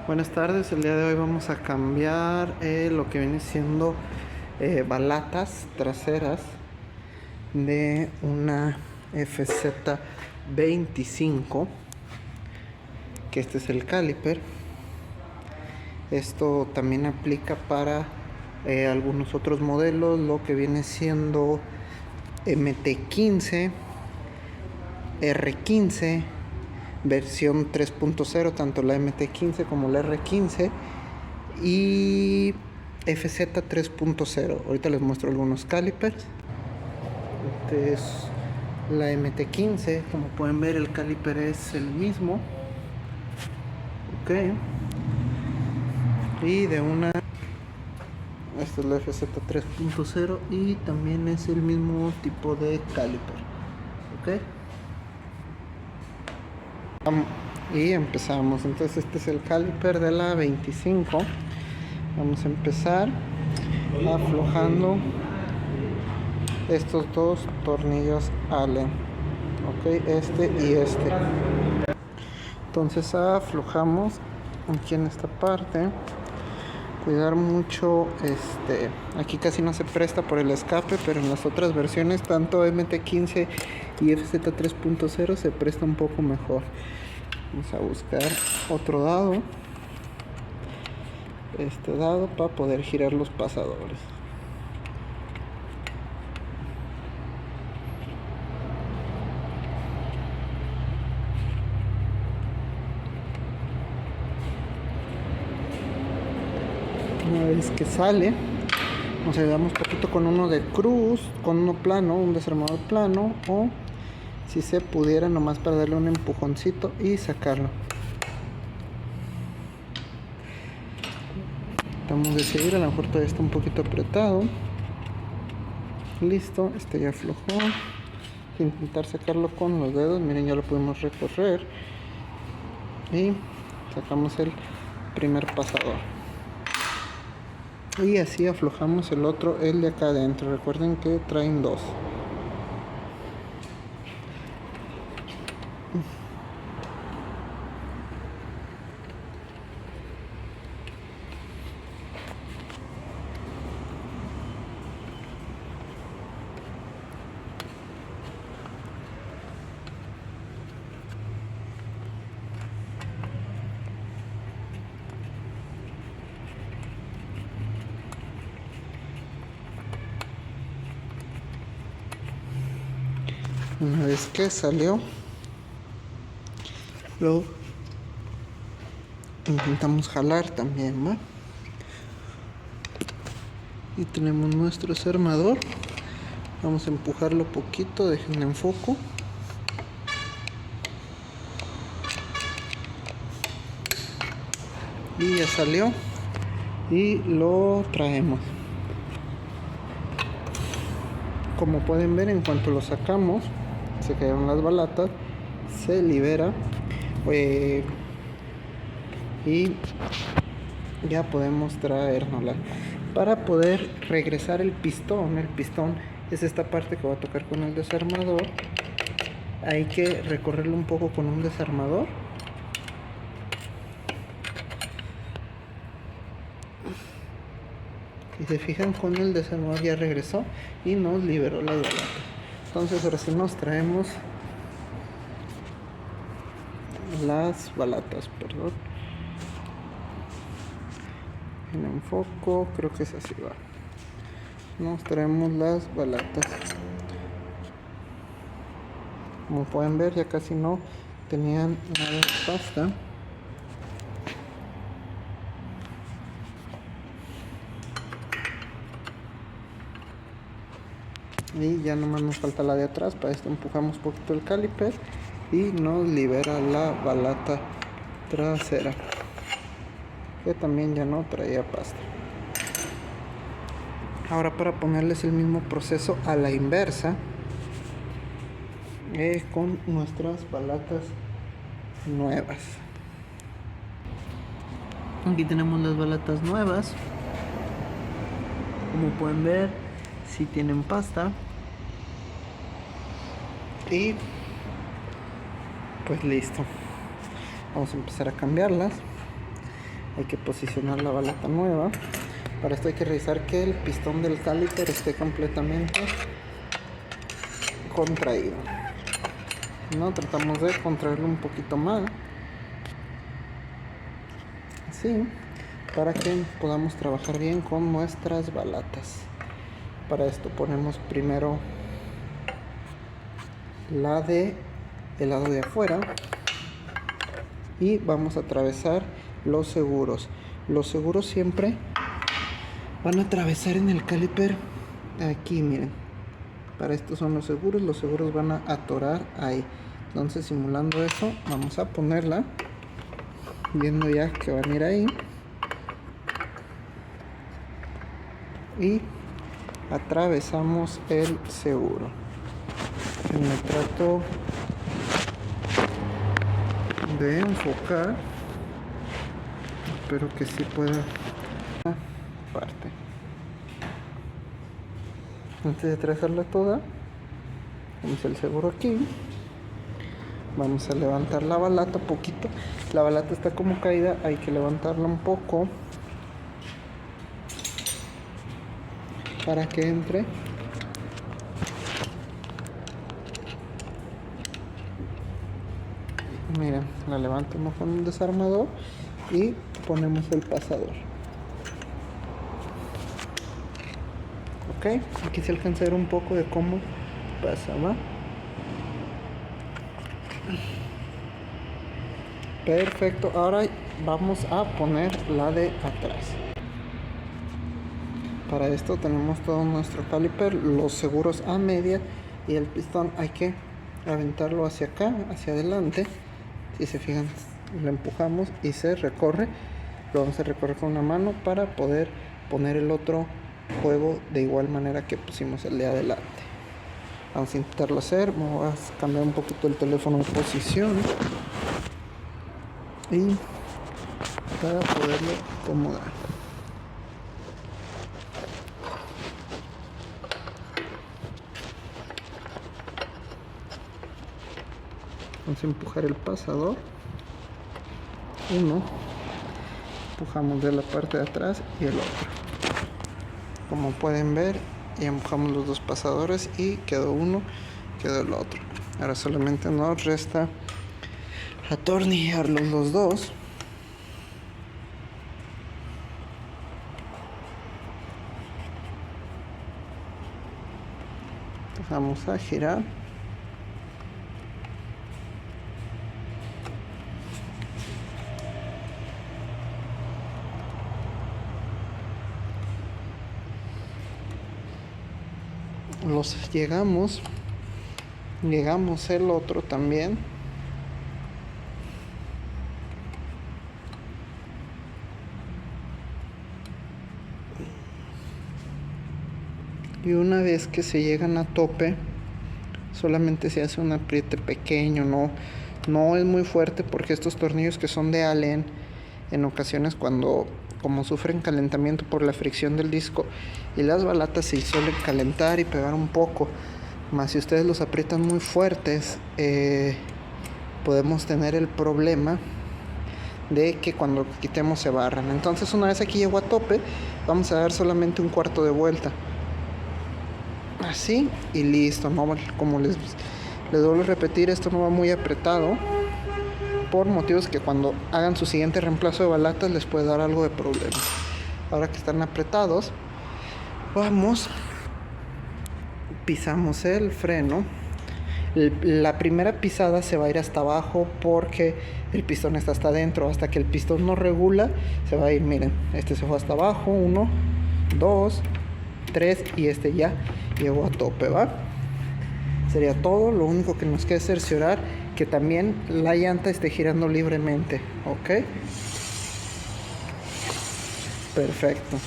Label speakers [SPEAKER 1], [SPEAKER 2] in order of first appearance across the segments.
[SPEAKER 1] Buenas tardes, el día de hoy vamos a cambiar lo que viene siendo balatas traseras de una FZ25, que este es el caliper. Esto también aplica para algunos otros modelos, lo que viene siendo MT15, R15, versión 3.0, tanto la MT15 como la R15, y FZ 3.0. Ahorita les muestro algunos calipers. Este es la MT15. Como pueden ver, el caliper es el mismo. Ok. Y de una, esta es la FZ 3.0 y también es el mismo tipo de caliper. Ok. Y empezamos. Entonces este es el caliper de la 25. Vamos a empezar aflojando estos dos tornillos Allen, ok, este y este. Entonces aflojamos aquí en esta parte. Cuidar mucho, aquí casi no se presta por el escape, pero en las otras versiones, tanto MT15 y FZ 3.0, se presta un poco mejor. Vamos a buscar otro dado, este dado, para poder girar los pasadores. Una vez que sale, nos ayudamos un poquito con uno de cruz, con uno plano, un desarmador plano, o si se pudiera, nomás para darle un empujoncito y sacarlo. Tratamos de seguir, a lo mejor todavía está un poquito apretado. Listo, este ya aflojó. Intentar sacarlo con los dedos, miren, ya lo podemos recorrer y sacamos el primer pasador. Y así aflojamos el otro, el de acá adentro. Recuerden que traen dos. Una vez que salió, lo intentamos jalar también, ¿va? Y tenemos nuestro desarmador. Vamos a empujarlo poquito, dejen en foco. Y ya salió. Y lo traemos. Como pueden ver, en cuanto lo sacamos, se cayeron las balatas, se libera y ya podemos traérnosla. Para poder regresar el pistón es esta parte que va a tocar con el desarmador. Hay que recorrerlo un poco con un desarmador. Si se fijan, con el desarmador ya regresó y nos liberó las balatas. Entonces ahora sí nos traemos las balatas, perdón. En enfoco, creo que es así, va. Nos traemos las balatas. Como pueden ver, ya casi no tenían nada de pasta. Y ya nomás nos falta la de atrás. Para esto empujamos un poquito el caliper y nos libera la balata trasera, que también ya no traía pasta. Ahora, para ponerles el mismo proceso a la inversa, con nuestras balatas nuevas. Aquí tenemos las balatas nuevas. Como pueden ver, si tienen pasta. Y pues listo, vamos a empezar a cambiarlas. hay que posicionar la balata nueva. Para esto hay que revisar que el pistón del caliper esté completamente contraído. No, tratamos de contraerlo un poquito más, así, para que podamos trabajar bien con nuestras balatas. Para esto ponemos primero la de el lado de afuera y vamos a atravesar los seguros. Los seguros siempre van a atravesar en el caliper aquí, miren. Para esto son los seguros van a atorar ahí. Entonces, simulando eso, vamos a ponerla, viendo ya que van a ir ahí, y atravesamos el seguro. Me trato de enfocar, espero que sí pueda parte. Antes de atravesarla toda, vamos el seguro aquí, vamos a levantar la balata poquito. La balata está como caída, hay que levantarla un poco para que entre. Miren, la levantamos con un desarmador y ponemos el pasador. Ok, aquí se alcanza a ver un poco de cómo pasa, ¿va? Perfecto, ahora vamos a poner la de atrás. Para esto tenemos todo nuestro caliper, los seguros a media y el pistón hay que aventarlo hacia acá, hacia adelante. Si se fijan, lo empujamos y se recorre. Lo vamos a recorrer con una mano para poder poner el otro juego de igual manera que pusimos el de adelante. Vamos a intentarlo hacer. Vamos a cambiar un poquito el teléfono de posición y para poderlo acomodar. Vamos a empujar el pasador. Uno, empujamos de la parte de atrás y el otro. Como pueden ver, y empujamos los dos pasadores y quedó uno, quedó el otro. Ahora solamente nos resta atornillarlos los dos. Vamos a girar. Los llegamos el otro también. Y una vez que se llegan a tope, solamente se hace un apriete pequeño, no es muy fuerte, porque estos tornillos que son de Allen, en ocasiones como sufren calentamiento por la fricción del disco y las balatas, se suelen calentar y pegar un poco. Más si ustedes los aprietan muy fuertes, podemos tener el problema de que cuando quitemos se barran. Entonces, una vez aquí llegó a tope, vamos a dar solamente un cuarto de vuelta, así, y listo. No, como les vuelvo a repetir, esto no va muy apretado, por motivos que cuando hagan su siguiente reemplazo de balatas les puede dar algo de problema. Ahora que están apretados, pisamos el freno. La primera pisada se va a ir hasta abajo porque el pistón está hasta adentro. Hasta que el pistón no regula, se va a ir. Miren, este se fue hasta abajo, 1, 2, 3 y este ya llegó a tope, ¿va? Sería todo. Lo único que nos queda es cerciorar que también la llanta esté girando libremente, ¿ok? Perfecto.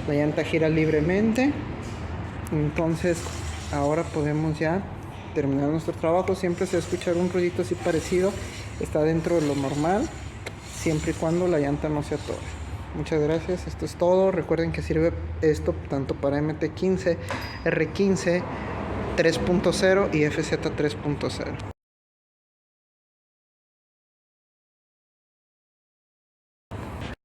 [SPEAKER 1] La llanta gira libremente. Entonces ahora podemos ya terminar nuestro trabajo. Siempre se va a escuchar un ruidito así parecido. Está dentro de lo normal, siempre y cuando la llanta no se atore. Muchas gracias, esto es todo. Recuerden que sirve esto tanto para MT15, R15 3.0 y FZ 3.0.